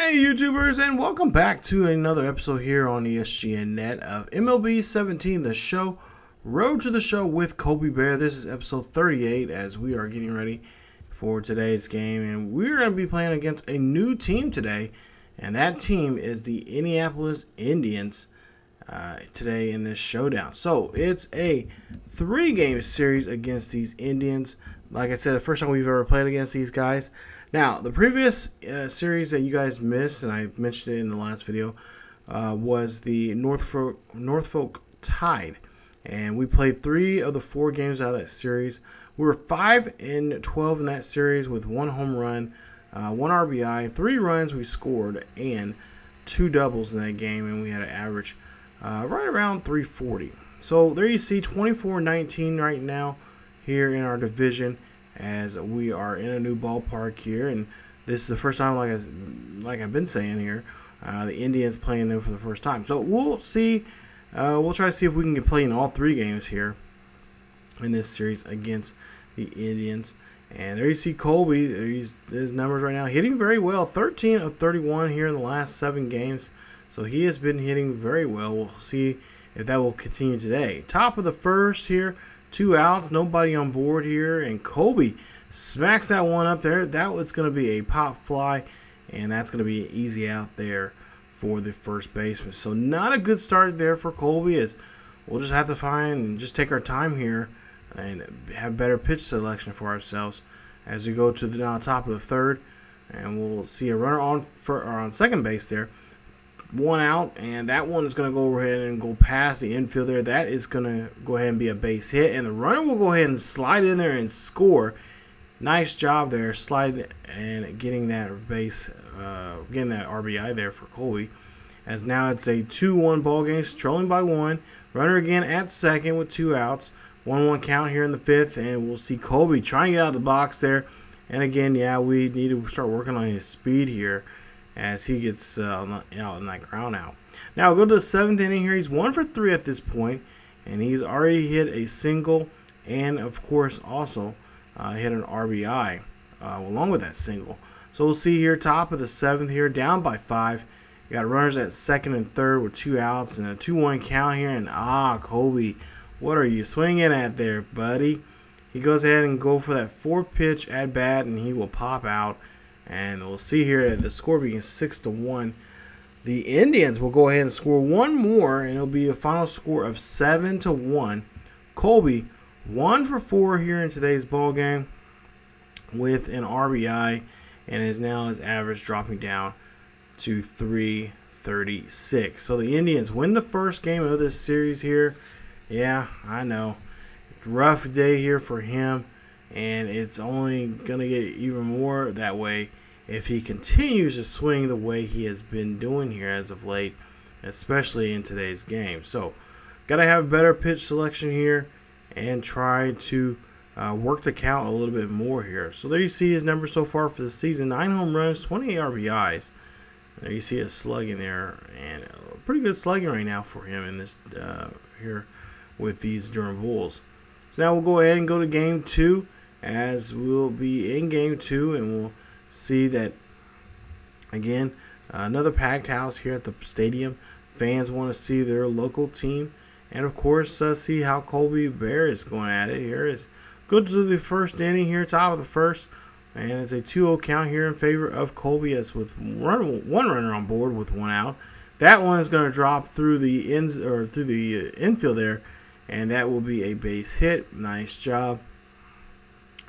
Hey YouTubers, and welcome back to another episode here on ESGNet of MLB 17, the show, Road to the Show with Colby Baer. This is episode 38 as we are getting ready for today's game, and we're going to be playing against a new team today, and that team is the Indianapolis Indians today in this showdown. So it's a 3-game series against these Indians. Like I said, the first time we've ever played against these guys. Now, the previous series that you guys missed, and I mentioned it in the last video, was the Norfolk Tide. And we played 3 of the 4 games out of that series. We were 5-12 in that series with 1 home run, 1 RBI, 3 runs we scored, and 2 doubles in that game. And we had an average right around 340. So there you see 24-19 right now here in our division, as we are in a new ballpark here, and this is the first time, like I've been saying here, the Indians playing them for the first time. So we'll see. We'll try to see if we can play in all 3 games here in this series against the Indians. And there you see Colby. There's his numbers right now, hitting very well. 13 of 31 here in the last 7 games. So he has been hitting very well. We'll see if that will continue today. Top of the first here. 2 outs, nobody on board here, and Colby smacks that one up there. That was going to be a pop fly, and that's going to be an easy out there for the first baseman. So not a good start there for Colby, as we'll just have to find and just take our time here and have better pitch selection for ourselves as we go to the top of the third, and we'll see a runner on second base there. 1 out, and that one is going to go ahead and go past the infield there. That is going to go ahead and be a base hit, and the runner will go ahead and slide in there and score. Nice job there, sliding and getting that base, getting that RBI there for Colby. As now it's a 2-1 ball game, trailing by 1. Runner again at second with 2 outs. 1-1 count here in the 5th, and we'll see Colby trying to get out of the box there. And again, yeah, we need to start working on his speed here as he gets out in that ground out. Now we'll go to the 7th inning here. He's 1 for 3 at this point, and he's already hit a single, and of course also hit an RBI along with that single. So we'll see here, top of the 7th here, down by 5. You got runners at second and third with 2 outs and a 2-1 count here. And Colby, what are you swinging at there, buddy? He goes ahead and go for that 4-pitch at bat, and he will pop out. And we'll see here that the score being 6-1. The Indians will go ahead and score 1 more, and it'll be a final score of 7-1. Colby 1 for 4 here in today's ball game with an RBI, and is now his average dropping down to 336. So the Indians win the first game of this series here. Yeah, I know, rough day here for him. And it's only going to get even more that way if he continues to swing the way he has been doing here as of late, especially in today's game. So, got to have better pitch selection here and try to work the count a little bit more here. So, there you see his numbers so far for the season. 9 home runs, 28 RBIs. There you see his slugging there, and pretty good slugging right now for him in this here with these Durham Bulls. So, now we'll go ahead and go to game 2. As we'll be in game 2, and we'll see that again, another packed house here at the stadium. Fans want to see their local team, and of course see how Colby Baer is going at it here. Is go to the first inning here, top of the first, and it's a 2-0 count here in favor of Colby, as with one runner on board with 1 out. That one is going to drop through the infield there, and that will be a base hit. Nice job.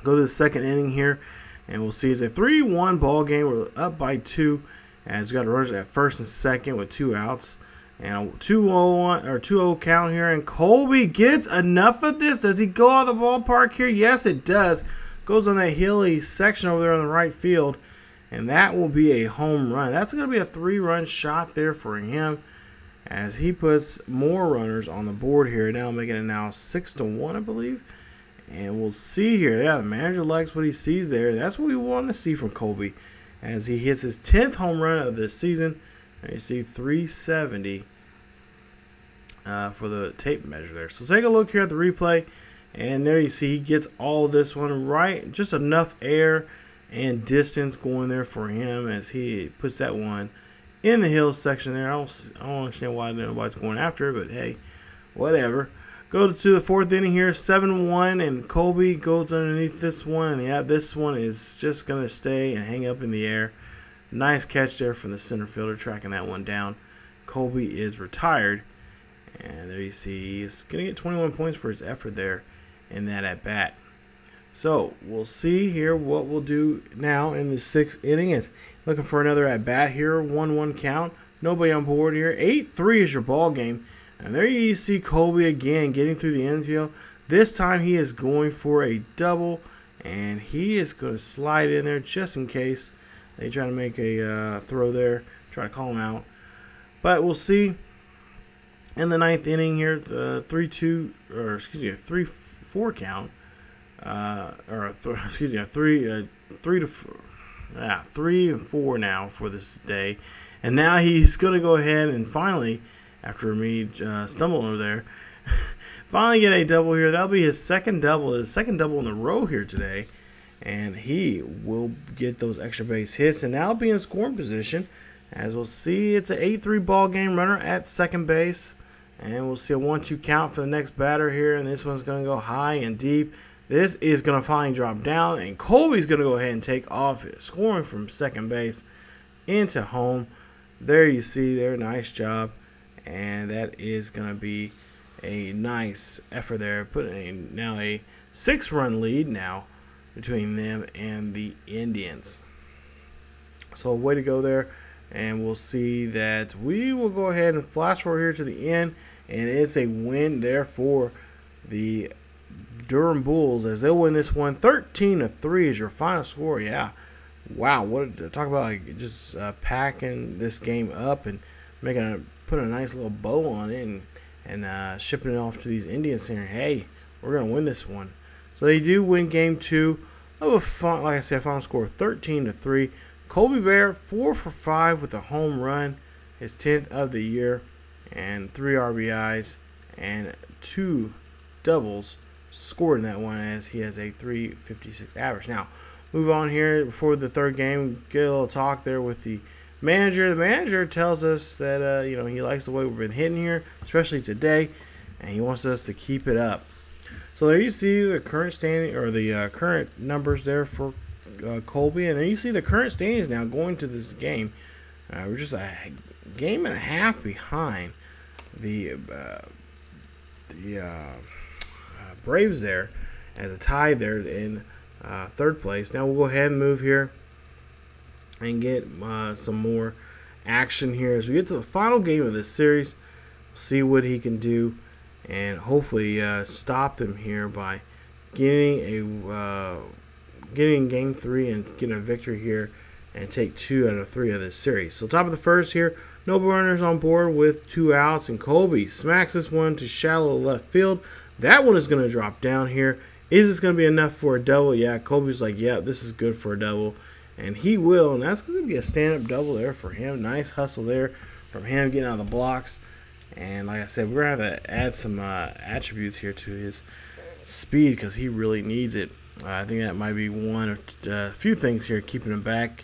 Go to the second inning here, and we'll see it's a 3-1 ball game. We're up by 2, as we got runners at first and second with 2 outs, and a 2-0 count here. And Colby gets enough of this. Does he go out of the ballpark here? Yes, it does. Goes on that hilly section over there on the right field, and that will be a home run. That's going to be a 3-run shot there for him, as he puts more runners on the board here. Now making it now 6-1, I believe. And we'll see here. Yeah, the manager likes what he sees there. That's what we want to see from Colby, as he hits his 10th home run of this season. And you see 370 for the tape measure there. So take a look here at the replay, and there you see he gets all of this one right, just enough air and distance going there for him as he puts that one in the hill section there. I don't understand why nobody's going after it, but hey, whatever. Go to the fourth inning here, 7-1, and Colby goes underneath this one, and yeah, this one is just going to stay and hang up in the air. Nice catch there from the center fielder, tracking that one down. Colby is retired, and there you see he's going to get 21 points for his effort there in that at-bat. So we'll see here what we'll do now in the sixth inning. It's looking for another at-bat here, 1-1 count. Nobody on board here. 8-3 is your ball game. And there you see Colby again getting through the infield. This time he is going for a double, and he is going to slide in there just in case they try to make a throw there, try to call him out. But we'll see in the ninth inning here, the 3-4 count, three and four now for this day, and now he's going to go ahead and finally, after me stumbling over there, finally get a double here. That'll be his second double in a row here today, and he will get those extra base hits and now be in scoring position. As we'll see, it's an 8-3 ball game. Runner at second base, and we'll see a 1-2 count for the next batter here, and this one's going to go high and deep. This is going to finally drop down, and Colby's going to go ahead and take off, scoring from second base into home. There you see there, nice job. And that is going to be a nice effort there, putting now a 6-run lead now between them and the Indians. So way to go there, and we'll see that we will go ahead and flash forward here to the end, and it's a win there for the Durham Bulls as they'll win this one 13-3 is your final score. Yeah, wow, what talk about like just packing this game up and putting a nice little bow on it and shipping it off to these Indians saying, hey, we're going to win this one. So they do win game 2 of like I said, final score 13-3. Colby Baer 4 for 5 with a home run, his 10th of the year, and 3 RBIs and 2 doubles scored in that one as he has a .356 average. Now, move on here before the third game. Get a little talk there with the manager. The manager tells us that he likes the way we've been hitting here, especially today, and he wants us to keep it up. So there you see the current standing or the current numbers there for Colby, and then you see the current standings now going to this game. We're just a game and a half behind the Braves there as a tie there in third place. Now we'll go ahead and move here and get some more action here as we get to the final game of this series. See what he can do and hopefully stop them here by getting game 3 and getting a victory here and take 2 out of 3 of this series. So top of the first here, no runners on board with 2 outs, and Colby smacks this one to shallow left field. That one is going to drop down here. Is this going to be enough for a double? Yeah, Colby's like, yeah, this is good for a double. And he will, and that's going to be a stand-up double there for him. Nice hustle there from him getting out of the blocks. And like I said, we're going to have to add some attributes here to his speed because he really needs it. I think that might be one of a few things here keeping him back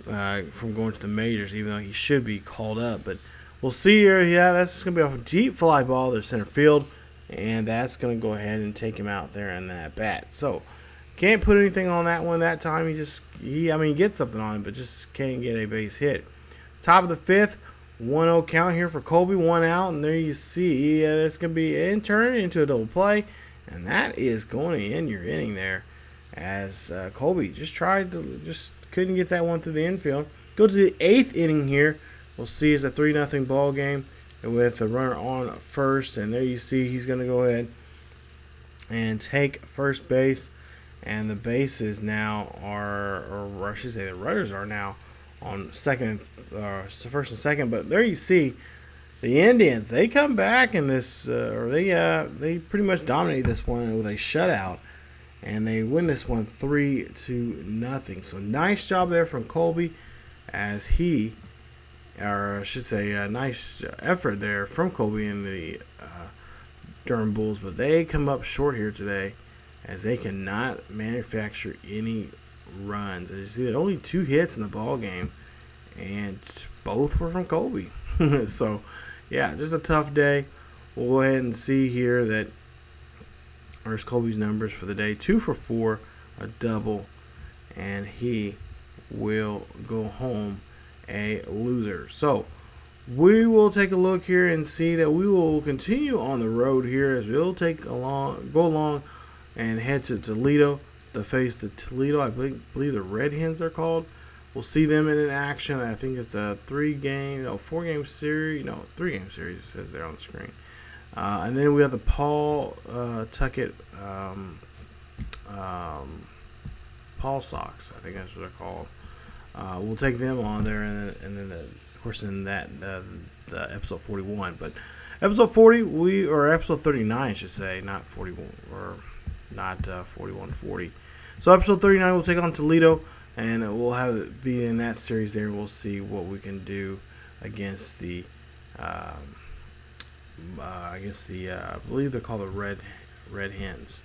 from going to the majors, even though he should be called up. But we'll see here. Yeah, that's going to be off a deep fly ball to center field, and that's going to go ahead and take him out there in that bat. So can't put anything on that one that time. He gets something on it, but just can't get a base hit. Top of the fifth, 1-0 count here for Colby, 1 out, and there you see it's going to be turned into a double play, and that is going to end your inning there as Colby just couldn't get that one through the infield. Go to the 8th inning here. We'll see it's a 3-0 ball game with a runner on first, and there you see he's going to go ahead and take first base, and the bases now are, or I should say the runners are now on first and second. But there you see the Indians, they come back in this, they pretty much dominate this one with a shutout, and they win this one 3-0. So nice job there from Colby, as he, or I should say, a nice effort there from Colby and the Durham Bulls, but they come up short here today, as they cannot manufacture any runs. As you see, there only 2 hits in the ball game, and both were from Colby. So, yeah, just a tough day. We'll go ahead and see here that there's Colby's numbers for the day. 2 for 4, a double, and he will go home a loser. So we will take a look here and see that we will continue on the road here as we'll go along and head to Toledo to face the Toledo. I believe the Red Hens are called. We'll see them in action. I think it's a 4-game series. No, 3-game series, it says there on the screen. And then we have the Paul Tuckett Paul Sox. I think that's what they're called. We'll take them on there, and then of course in that the episode 41. But episode 40 episode 39, I should say, not 41 or not 41-40. So episode 39 we'll take on Toledo, and we'll have it be in that series there. We'll see what we can do against the I believe they're called the Red Hens.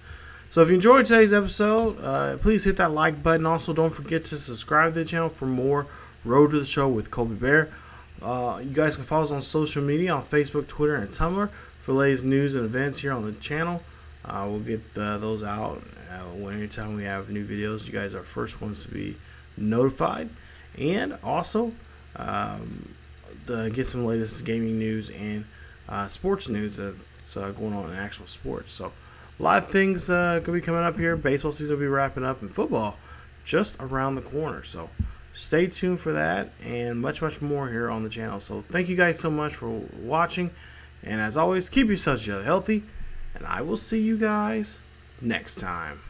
So if you enjoyed today's episode, please hit that like button. Also, don't forget to subscribe to the channel for more Road to the Show with Colby Baer. You guys can follow us on social media on Facebook, Twitter, and Tumblr for latest news and events here on the channel. We'll get those out anytime we have new videos. You guys are first ones to be notified. And also, get some latest gaming news and sports news that's going on in actual sports. So a lot of things going to be coming up here. Baseball season will be wrapping up, and football just around the corner. So stay tuned for that and much, much more here on the channel. So thank you guys so much for watching. And as always, keep yourselves healthy. And I will see you guys next time.